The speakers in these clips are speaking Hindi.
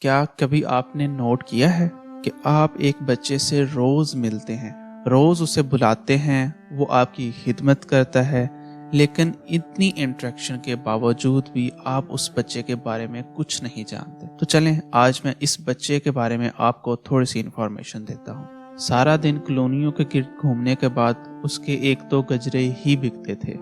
क्या कभी आपने नोट किया है कि आप एक बच्चे से रोज मिलते हैं, रोज उसे बुलाते हैं, वो आपकी खिदमत करता है, लेकिन इतनी इंटरेक्शन के बावजूद भी आप उस बच्चे के बारे में कुछ नहीं जानते। तो चलें आज मैं इस बच्चे के बारे में आपको थोड़ी सी इंफॉर्मेशन देता हूँ। सारा दिन कॉलोनियों के गिर्द घूमने के बाद उसके एक दो गजरे ही बिकते थे।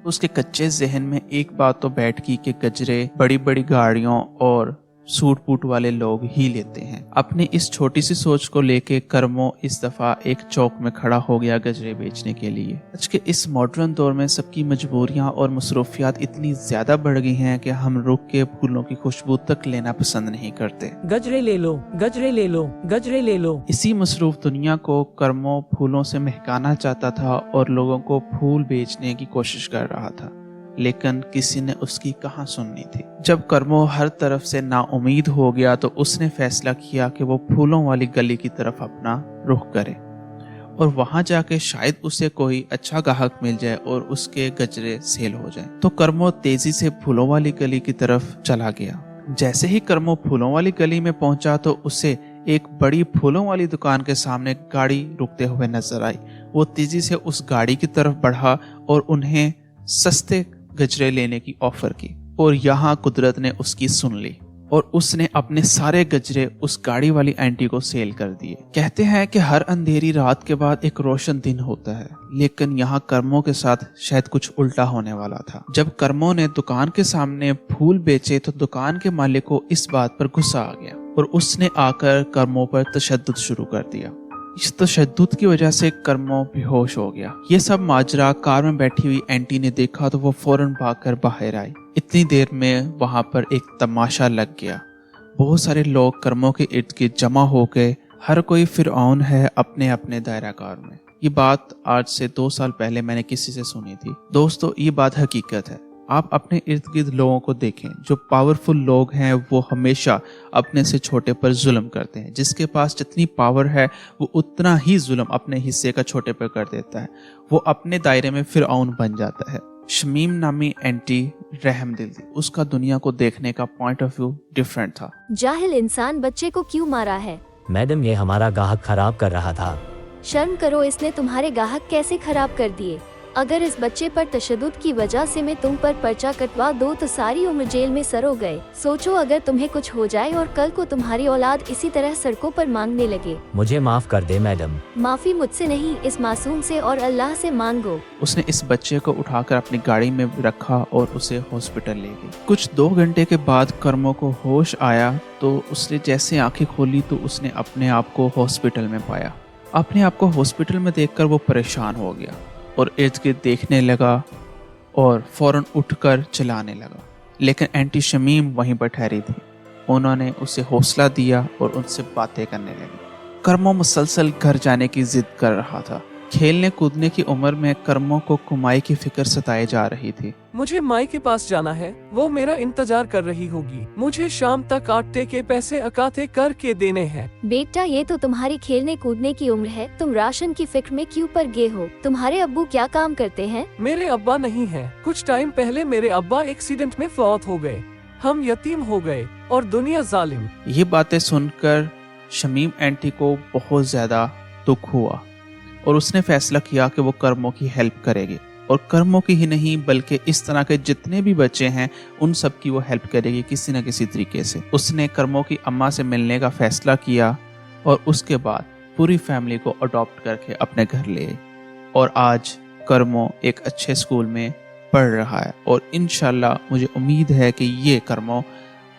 उसके कच्चे जहन में एक बात तो बैठ गई कि गजरे बड़ी बड़ी गाड़ियों और सूट बूट वाले लोग ही लेते हैं। अपनी इस छोटी सी सोच को लेके कर्मो इस दफा एक चौक में खड़ा हो गया गजरे बेचने के लिए। आज के इस मॉडर्न दौर में सबकी मजबूरियां और मसरूफियात इतनी ज्यादा बढ़ गई हैं कि हम रुक के फूलों की खुशबू तक लेना पसंद नहीं करते। गजरे ले लो, गजरे ले लो, गजरे ले लो। इसी मसरूफ दुनिया को कर्मो फूलों से महकाना चाहता था और लोगों को फूल बेचने की कोशिश कर रहा था, लेकिन किसी ने उसकी कहाँ सुननी थी। जब कर्मो हर तरफ से नाउमीद हो गया तो उसने फैसला किया कि वो फूलों वाली गली की तरफ अपना रुख करे और वहां जाके शायद उसे कोई अच्छा ग्राहक मिल जाए और उसके गजरे सेल हो जाए। तो कर्मो तेजी से फूलों वाली गली की तरफ चला गया। जैसे ही कर्मो फूलों वाली गली में पहुंचा तो उसे एक बड़ी फूलों वाली दुकान के सामने गाड़ी रुकते हुए नजर आई। वो तेजी से उस गाड़ी की तरफ बढ़ा और उन्हें सस्ते गजरे लेने की ऑफर की और यहाँ कुदरत ने उसकी सुन ली और उसने अपने सारे गजरे उस गाड़ी वाली आंटी को सेल कर दिए। कहते हैं कि हर अंधेरी रात के बाद एक रोशन दिन होता है, लेकिन यहाँ कर्मों के साथ शायद कुछ उल्टा होने वाला था। जब कर्मों ने दुकान के सामने फूल बेचे तो दुकान के मालिक को इस बात पर गुस्सा आ गया और उसने आकर कर्मों पर तशद्दुद शुरू कर दिया। इस तशद्दुद की वजह से कर्मो बेहोश हो गया। ये सब माजरा कार में बैठी हुई आंटी ने देखा तो वो फौरन भागकर बाहर आई। इतनी देर में वहां पर एक तमाशा लग गया। बहुत सारे लोग कर्मो के इर्द गिर्द जमा हो गए। हर कोई फिरऔन है अपने अपने दायराकार में। ये बात आज से 2 साल पहले मैंने किसी से सुनी थी। दोस्तों, ये बात हकीकत है। आप अपने इर्द गिर्द लोगों को देखें, जो पावरफुल लोग हैं वो हमेशा अपने से छोटे पर जुल्म करते हैं। जिसके पास जितनी पावर है वो उतना ही जुल्म अपने हिस्से का छोटे पर कर देता है। वो अपने दायरे में फिरऔन बन जाता है। शमीम नामी एंटी रहमदिल थी। उसका दुनिया को देखने का पॉइंट ऑफ व्यू डिफरेंट था। जाहिल इंसान बच्चे को क्यों मारा है? मैडम, ये हमारा ग्राहक खराब कर रहा था। शर्म करो, इसने तुम्हारे ग्राहक कैसे खराब कर दिए? अगर इस बच्चे पर तशद्दुद की वजह से मैं तुम पर पर्चा कटवा दूं तो सारी उम्र जेल में सरो गए। सोचो अगर तुम्हें कुछ हो जाए और कल को तुम्हारी औलाद इसी तरह सड़कों पर मांगने लगे। मुझे माफ कर दे मैडम। माफी मुझसे नहीं, इस मासूम से और अल्लाह से मांगो। उसने इस बच्चे को उठाकर अपनी गाड़ी में रखा और उसे हॉस्पिटल ले गई। कुछ 2 घंटे के बाद कर्मो को होश आया तो उसने जैसे आंखें खोली तो उसने अपने आप को हॉस्पिटल में पाया। अपने आप को हॉस्पिटल में देखकर वो परेशान हो गया और इर्द गिर्द देखने लगा और फौरन उठकर चलाने लगा। लेकिन आंटी शमीम वहीं पर ठहरी थी। उन्होंने उसे हौसला दिया और उनसे बातें करने लगी। कर्मो मुसलसल घर जाने की जिद कर रहा था। खेलने कूदने की उम्र में कर्मों को कुमाई की फिक्र सताई जा रही थी। मुझे माई के पास जाना है, वो मेरा इंतजार कर रही होगी। मुझे शाम तक आटे के पैसे अकाते करके देने हैं। बेटा, ये तो तुम्हारी खेलने कूदने की उम्र है। तुम राशन की फिक्र में क्यों पड़ गए हो? तुम्हारे अब्बू क्या काम करते हैं? मेरे अब्बा नहीं है। कुछ टाइम पहले मेरे अब्बा एक्सीडेंट में फौत हो गए। हम यतीम हो गए और दुनिया जालिम। ये बातें सुनकर शमीम आंटी को बहुत ज्यादा दुख हुआ और उसने फैसला किया कि वो कर्मों की हेल्प करेगी और कर्मों की ही नहीं बल्कि इस तरह के जितने भी बच्चे हैं उन सब की वो हेल्प करेगी किसी न किसी तरीके से। उसने कर्मों की अम्मा से मिलने का फैसला किया और उसके बाद पूरी फैमिली को अडॉप्ट करके अपने घर ले आई और आज कर्मों एक अच्छे स्कूल में पढ़ रहा है और इंशाल्लाह मुझे उम्मीद है कि ये कर्मों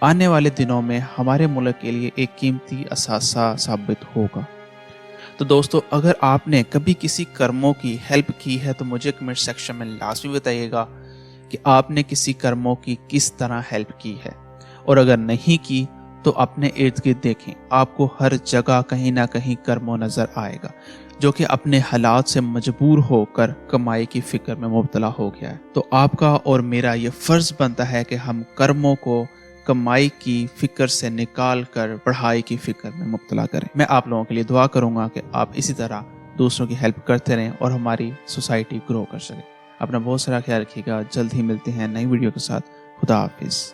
आने वाले दिनों में हमारे मुल्क के लिए एक कीमती असासा साबित होगा। तो दोस्तों, अगर आपने कभी किसी कर्मों की हेल्प की है तो मुझे कमेंट सेक्शन में लाजमी बताइएगा कि आपने किसी कर्मों की किस तरह हेल्प की है। और अगर नहीं की तो अपने इर्द गिर्द देखें, आपको हर जगह कहीं ना कहीं कर्मों नजर आएगा जो कि अपने हालात से मजबूर होकर कमाई की फिक्र में मुब्तला हो गया है। तो आपका और मेरा ये फर्ज बनता है कि हम कर्मों को कमाई की फिक्र से निकाल कर पढ़ाई की फिक्र में मुब्तला करें। मैं आप लोगों के लिए दुआ करूंगा कि आप इसी तरह दूसरों की हेल्प करते रहें और हमारी सोसाइटी ग्रो कर सके। अपना बहुत सारा ख्याल रखिएगा। जल्द ही मिलते हैं नई वीडियो के साथ। खुदा हाफिज।